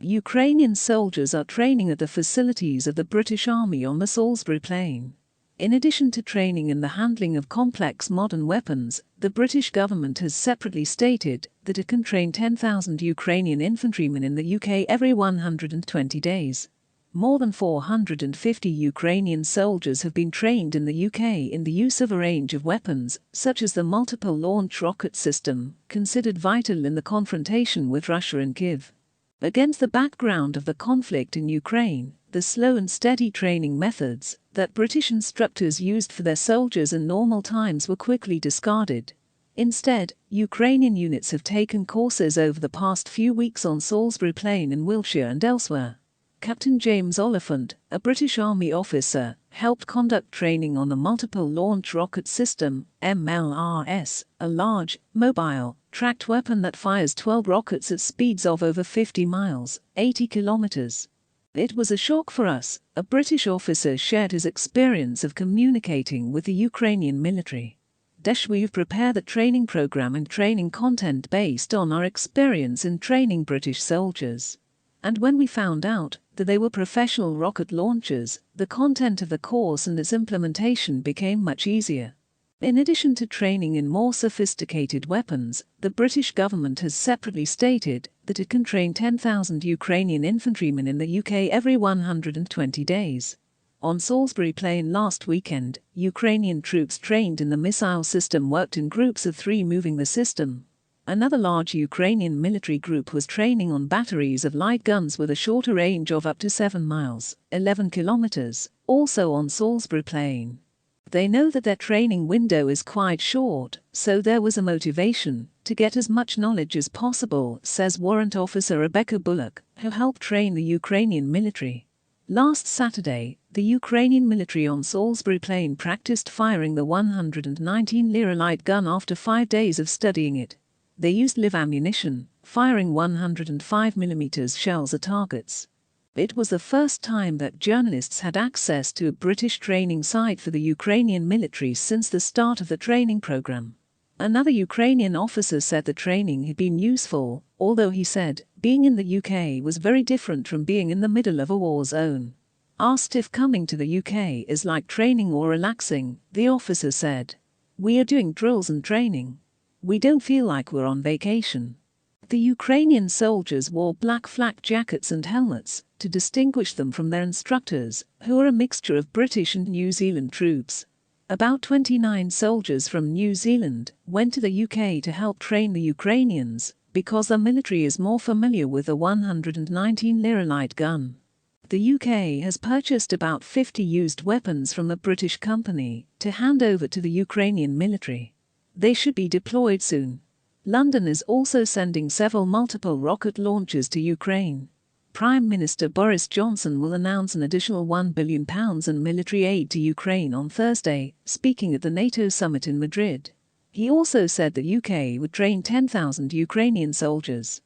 Ukrainian soldiers are training at the facilities of the British Army on the Salisbury Plain. In addition to training in the handling of complex modern weapons, the British government has separately stated that it can train 10,000 Ukrainian infantrymen in the UK every 120 days. More than 450 Ukrainian soldiers have been trained in the UK in the use of a range of weapons, such as the multiple launch rocket system, considered vital in the confrontation with Russia in Kyiv. Against the background of the conflict in Ukraine, the slow and steady training methods that British instructors used for their soldiers in normal times were quickly discarded. Instead, Ukrainian units have taken courses over the past few weeks on Salisbury Plain in Wiltshire and elsewhere. Captain James Oliphant, a British Army officer, helped conduct training on the Multiple Launch Rocket System, MLRS, a large, mobile, tracked weapon that fires 12 rockets at speeds of over 50 miles, 80 kilometers. It was a shock for us, a British officer shared his experience of communicating with the Ukrainian military. We've prepared the training program and training content based on our experience in training British soldiers. And when we found out that they were professional rocket launchers, the content of the course and its implementation became much easier. In addition to training in more sophisticated weapons, the British government has separately stated that it can train 10,000 Ukrainian infantrymen in the UK every 120 days. On Salisbury Plain last weekend, Ukrainian troops trained in the missile system worked in groups of 3 moving the system. Another large Ukrainian military group was training on batteries of light guns with a shorter range of up to 7 miles, 11 kilometers, also on Salisbury Plain. They know that their training window is quite short, so there was a motivation to get as much knowledge as possible, says Warrant Officer Rebecca Bullock, who helped train the Ukrainian military. Last Saturday, the Ukrainian military on Salisbury Plain practiced firing the 119 Lira light gun after 5 days of studying it. They used live ammunition, firing 105mm shells at targets. It was the first time that journalists had access to a British training site for the Ukrainian military since the start of the training program. Another Ukrainian officer said the training had been useful, although he said, being in the UK was very different from being in the middle of a war zone. Asked if coming to the UK is like training or relaxing, the officer said, "We are doing drills and training. We don't feel like we're on vacation." The Ukrainian soldiers wore black flak jackets and helmets to distinguish them from their instructors, who are a mixture of British and New Zealand troops. About 29 soldiers from New Zealand went to the UK to help train the Ukrainians, because the military is more familiar with the 119 Lira light gun. The UK has purchased about 50 used weapons from a British company to hand over to the Ukrainian military. They should be deployed soon. London is also sending several multiple rocket launchers to Ukraine. Prime Minister Boris Johnson will announce an additional £1 billion in military aid to Ukraine on Thursday, speaking at the NATO summit in Madrid. He also said the UK would train 10,000 Ukrainian soldiers.